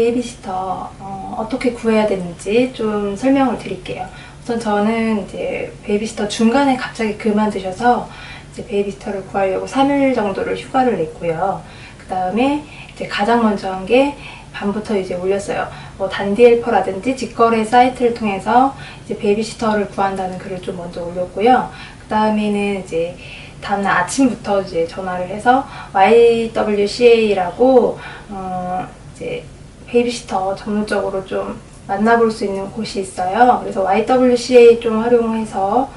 베이비시터 어떻게 구해야 되는지 좀 설명을 드릴게요. 우선 저는 이제 베이비시터 중간에 갑자기 그만두셔서 이제 베이비시터를 구하려고 3일 정도를 휴가를 냈고요. 그 다음에 이제 가장 먼저 한 게 밤부터 이제 올렸어요. 뭐 단디헬퍼라든지 직거래 사이트를 통해서 이제 베이비시터를 구한다는 글을 좀 먼저 올렸고요. 그 다음에는 이제 다음날 아침부터 이제 전화를 해서 YWCA라고 이제 베이비시터 전문적으로 좀 만나볼 수 있는 곳이 있어요. 그래서 YWCA 좀 활용해서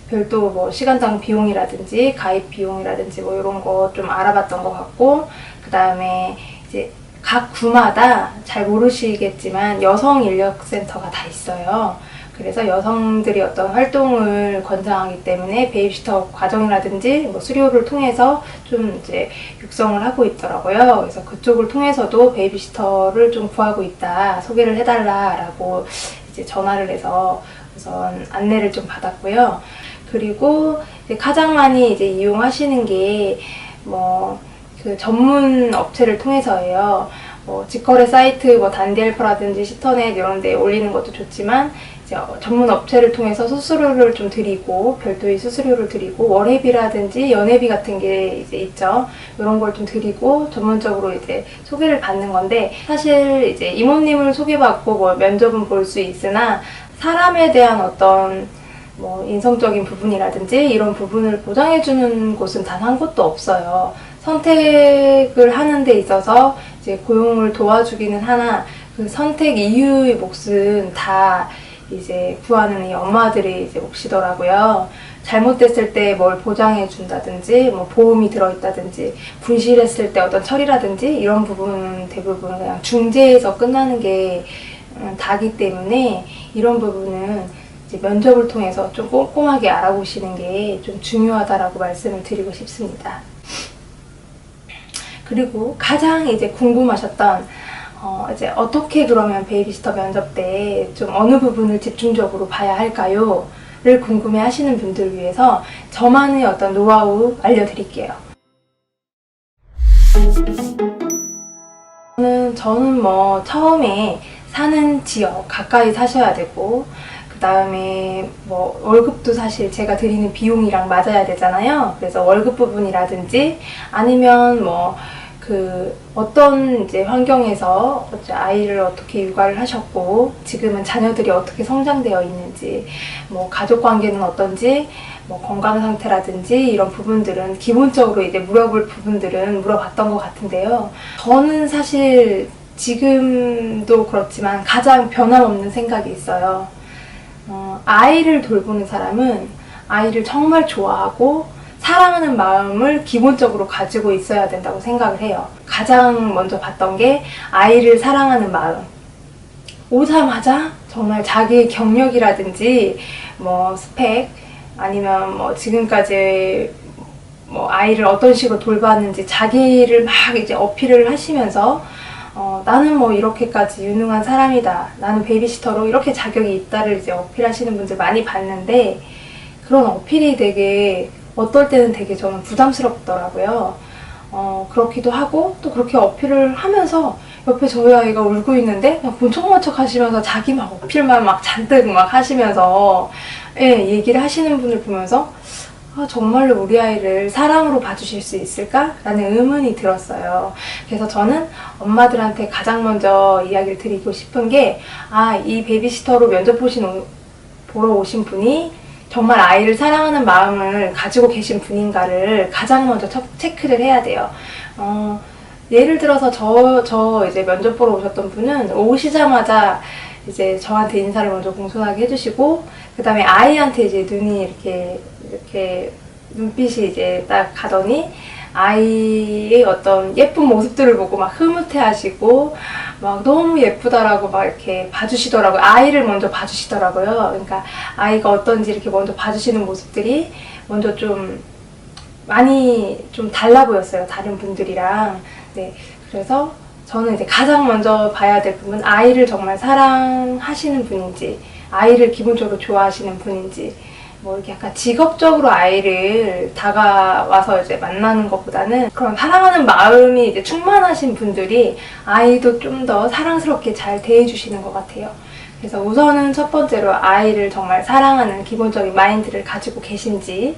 별도 뭐 시간당 비용이라든지 가입 비용이라든지 뭐 이런 거 좀 알아봤던 것 같고, 그 다음에 이제 각 구마다 잘 모르시겠지만 여성 인력센터가 다 있어요. 그래서 여성들이 어떤 활동을 권장하기 때문에 베이비시터 과정이라든지 뭐 수료를 통해서 좀 이제 육성을 하고 있더라고요. 그래서 그쪽을 통해서도 베이비시터를 좀 구하고 있다, 소개를 해달라라고 이제 전화를 해서 우선 안내를 좀 받았고요. 그리고 이제 가장 많이 이제 이용하시는 게 뭐 그 전문 업체를 통해서예요. 뭐 직거래 사이트, 뭐 단디헬퍼라든지 시터넷 이런 데 올리는 것도 좋지만 이제 전문 업체를 통해서 수수료를 좀 드리고, 별도의 수수료를 드리고, 월회비라든지 연회비 같은 게 이제 있죠. 이런 걸 좀 드리고 전문적으로 이제 소개를 받는 건데, 사실 이제 이모님을 소개받고 뭐 면접은 볼 수 있으나 사람에 대한 어떤 뭐 인성적인 부분이라든지 이런 부분을 보장해주는 곳은 단 한 곳도 없어요. 선택을 하는 데 있어서 이제 고용을 도와주기는 하나, 그 선택 이유의 몫은 다 이제 구하는 이 엄마들의 이제 몫이더라고요. 잘못됐을 때 뭘 보장해 준다든지, 뭐 보험이 들어있다든지, 분실했을 때 어떤 처리라든지 이런 부분은 대부분 그냥 중재에서 끝나는 게 다기 때문에, 이런 부분은 이제 면접을 통해서 좀 꼼꼼하게 알아보시는 게 좀 중요하다라고 말씀을 드리고 싶습니다. 그리고 가장 이제 궁금하셨던 이제 어떻게 그러면 베이비시터 면접 때 좀 어느 부분을 집중적으로 봐야 할까요? 를 궁금해 하시는 분들을 위해서 저만의 어떤 노하우 알려드릴게요. 저는 뭐 처음에 사는 지역 가까이 사셔야 되고, 그 다음에 뭐 월급도 사실 제가 드리는 비용이랑 맞아야 되잖아요. 그래서 월급 부분이라든지 아니면 뭐 그 어떤 이제 환경에서 아이를 어떻게 육아를 하셨고 지금은 자녀들이 어떻게 성장되어 있는지, 뭐 가족 관계는 어떤지, 뭐 건강 상태라든지 이런 부분들은 기본적으로 이제 물어볼 부분들은 물어봤던 것 같은데요. 저는 사실 지금도 그렇지만 가장 변함없는 생각이 있어요. 아이를 돌보는 사람은 아이를 정말 좋아하고 사랑하는 마음을 기본적으로 가지고 있어야 된다고 생각을 해요. 가장 먼저 봤던 게 아이를 사랑하는 마음. 오자마자 정말 자기의 경력이라든지 뭐 스펙, 아니면 뭐 지금까지 뭐 아이를 어떤 식으로 돌봤는지 자기를 막 이제 어필을 하시면서 나는 뭐 이렇게까지 유능한 사람이다, 나는 베이비시터로 이렇게 자격이 있다를 이제 어필하시는 분들 많이 봤는데, 그런 어필이 되게 어떨 때는 되게 저는 부담스럽더라고요. 그렇기도 하고, 또 그렇게 어필을 하면서 옆에 저희 아이가 울고 있는데 그냥 본척본척 하시면서 자기 막 어필만 막 잔뜩 막 하시면서 얘기를 하시는 분을 보면서 정말로 우리 아이를 사랑으로 봐주실 수 있을까? 라는 의문이 들었어요. 그래서 저는 엄마들한테 가장 먼저 이야기를 드리고 싶은 게, 이 베이비시터로 면접 보러 오신 분이 정말 아이를 사랑하는 마음을 가지고 계신 분인가를 가장 먼저 체크를 해야 돼요. 예를 들어서 저 이제 면접 보러 오셨던 분은 오시자마자 이제 저한테 인사를 먼저 공손하게 해주시고, 그 다음에 아이한테 이제 눈이 이렇게 눈빛이 이제 딱 가더니 아이의 어떤 예쁜 모습들을 보고 막 흐뭇해 하시고 막 너무 예쁘다라고 막 이렇게 봐주시더라고요. 아이를 먼저 봐주시더라고요. 그러니까 아이가 어떤지 이렇게 먼저 봐주시는 모습들이 먼저 좀 많이 좀 달라 보였어요, 다른 분들이랑. 네, 그래서 저는 이제 가장 먼저 봐야 될 부분, 아이를 정말 사랑하시는 분인지, 아이를 기본적으로 좋아하시는 분인지, 뭐 이렇게 약간 직업적으로 아이를 다가와서 이제 만나는 것보다는 그런 사랑하는 마음이 이제 충만하신 분들이 아이도 좀 더 사랑스럽게 잘 대해주시는 것 같아요. 그래서 우선은 첫 번째로 아이를 정말 사랑하는 기본적인 마인드를 가지고 계신지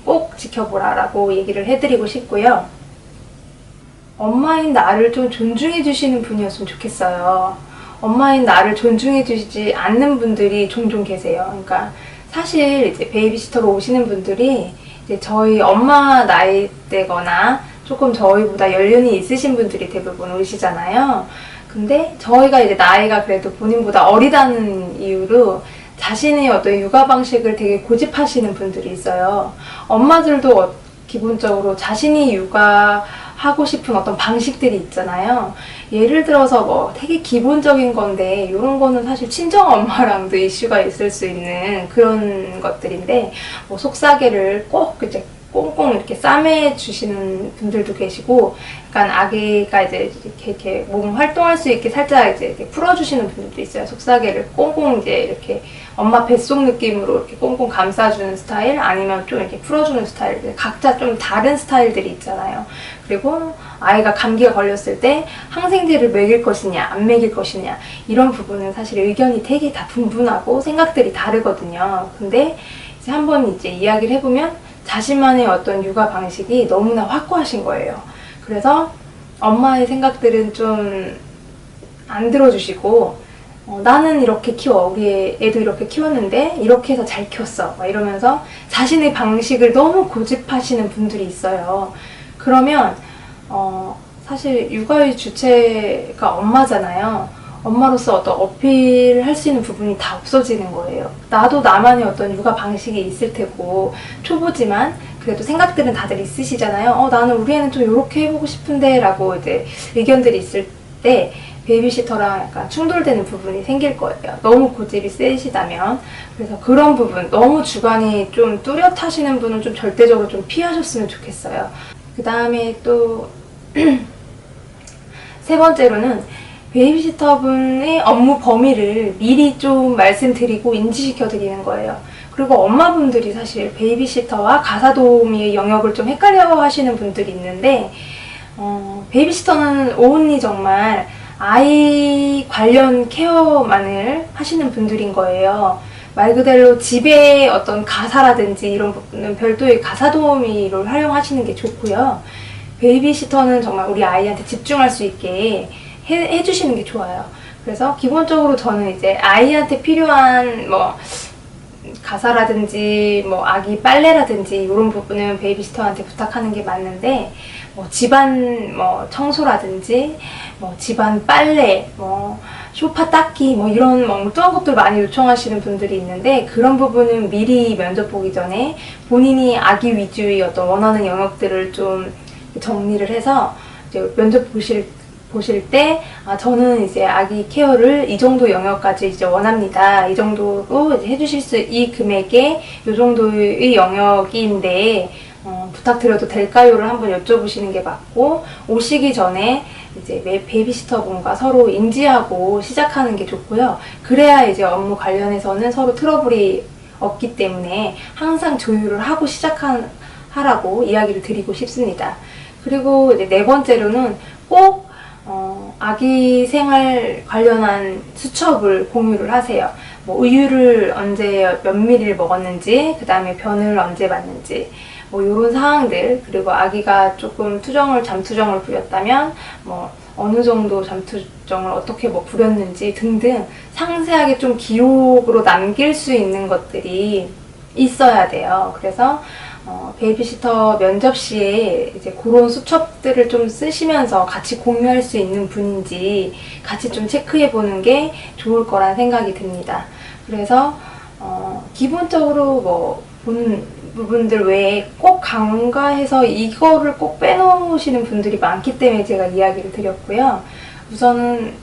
꼭 지켜보라라고 얘기를 해드리고 싶고요. 엄마인 나를 좀 존중해 주시는 분이었으면 좋겠어요. 엄마인 나를 존중해 주시지 않는 분들이 종종 계세요. 그러니까 사실 이제 베이비시터로 오시는 분들이 이제 저희 엄마 나이대거나 조금 저희보다 연륜이 있으신 분들이 대부분 오시잖아요. 근데 저희가 이제 나이가 그래도 본인보다 어리다는 이유로 자신의 어떤 육아 방식을 되게 고집하시는 분들이 있어요. 엄마들도 기본적으로 자신이 육아하고 싶은 어떤 방식들이 있잖아요. 예를 들어서 뭐 되게 기본적인 건데 이런 거는 사실 친정 엄마랑도 이슈가 있을 수 있는 그런 것들인데 뭐 속삭이를 꼭 이제 꽁꽁 이렇게 싸매 주시는 분들도 계시고, 약간 아기가 이제 이렇게 몸 활동할 수 있게 살짝 이제 이렇게 풀어주시는 분들도 있어요. 속삭이를 꽁꽁 이제 이렇게 엄마 뱃속 느낌으로 이렇게 꽁꽁 감싸주는 스타일, 아니면 좀 이렇게 풀어주는 스타일, 각자 좀 다른 스타일들이 있잖아요. 그리고 아이가 감기가 걸렸을 때 항생제를 먹일 것이냐 안 먹일 것이냐 이런 부분은 사실 의견이 되게 다 분분하고 생각들이 다르거든요. 근데 이제 한번 이제 이야기를 해보면 자신만의 어떤 육아 방식이 너무나 확고하신 거예요. 그래서 엄마의 생각들은 좀 안 들어주시고, 나는 이렇게 키워, 우리 애도 이렇게 키웠는데 이렇게 해서 잘 키웠어 막 이러면서 자신의 방식을 너무 고집하시는 분들이 있어요. 그러면 사실 육아의 주체가 엄마잖아요. 엄마로서 어떤 어필할 수 있는 부분이 다 없어지는 거예요. 나도 나만의 어떤 육아 방식이 있을 테고, 초보지만 그래도 생각들은 다들 있으시잖아요. 나는 우리 애는 좀 이렇게 해보고 싶은데 라고 이제 의견들이 있을 때 베이비시터랑 약간 충돌되는 부분이 생길 거예요. 너무 고집이 세시다면. 그래서 그런 부분, 너무 주관이 좀 뚜렷하시는 분은 좀 절대적으로 좀 피하셨으면 좋겠어요. 그 다음에 또 세 번째로는 베이비시터분의 업무 범위를 미리 좀 말씀드리고 인지시켜 드리는 거예요. 그리고 엄마분들이 사실 베이비시터와 가사도우미의 영역을 좀 헷갈려 하시는 분들이 있는데, 베이비시터는 온리 정말 아이 관련 케어만을 하시는 분들인 거예요. 말 그대로 집에 어떤 가사라든지 이런 부분은 별도의 가사도우미를 활용하시는 게 좋고요. 베이비시터는 정말 우리 아이한테 집중할 수 있게 해주시는 게 좋아요. 그래서 기본적으로 저는 이제 아이한테 필요한 뭐 가사라든지 뭐 아기 빨래라든지 이런 부분은 베이비시터한테 부탁하는 게 맞는데, 뭐 집안 뭐 청소라든지 뭐 집안 빨래, 뭐 소파 닦기 뭐 이런 엉뚱한 것들 많이 요청하시는 분들이 있는데, 그런 부분은 미리 면접 보기 전에 본인이 아기 위주의 어떤 원하는 영역들을 좀 정리를 해서 이제 면접 보실 때, 저는 이제 아기 케어를 이 정도 영역까지 이제 원합니다. 이 정도로 이제 해주실 수, 이 금액에 이 정도의 영역인데, 부탁드려도 될까요를 한번 여쭤보시는 게 맞고, 오시기 전에 이제 베이비시터 분과 서로 인지하고 시작하는 게 좋고요. 그래야 이제 업무 관련해서는 서로 트러블이 없기 때문에 항상 조율을 하고 하라고 이야기를 드리고 싶습니다. 그리고 이제 네 번째로는 꼭 아기 생활 관련한 수첩을 공유를 하세요. 뭐 우유를 언제 몇 미리를 먹었는지, 그 다음에 변을 언제 맞는지, 뭐 요런 사항들, 그리고 아기가 조금 잠투정을 부렸다면 뭐 어느 정도 잠투정을 어떻게 뭐 부렸는지 등등 상세하게 좀 기록으로 남길 수 있는 것들이 있어야 돼요. 그래서 베이비시터 면접 시에 이제 그런 수첩들을 좀 쓰시면서 같이 공유할 수 있는 분인지 같이 좀 체크해 보는 게 좋을 거란 생각이 듭니다. 그래서 기본적으로 뭐 보는 부분들 외에 꼭 간과해서 이거를 꼭 빼놓으시는 분들이 많기 때문에 제가 이야기를 드렸고요. 우선은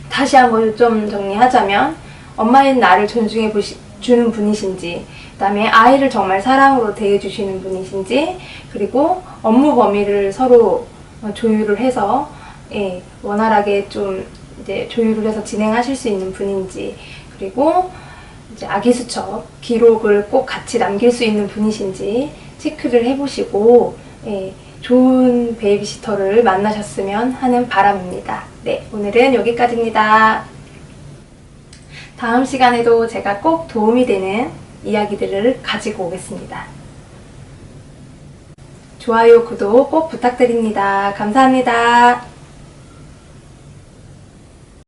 다시 한번 좀 정리하자면, 엄마인 나를 존중해 주는 분이신지, 그 다음에 아이를 정말 사랑으로 대해주시는 분이신지, 그리고 업무 범위를 서로 조율을 해서 원활하게 좀 이제 조율을 해서 진행하실 수 있는 분인지, 그리고 이제 아기 수첩 기록을 꼭 같이 남길 수 있는 분이신지 체크를 해보시고 좋은 베이비시터를 만나셨으면 하는 바람입니다. 네, 오늘은 여기까지입니다. 다음 시간에도 제가 꼭 도움이 되는 이야기들을 가지고 오겠습니다. 좋아요, 구독 꼭 부탁드립니다. 감사합니다.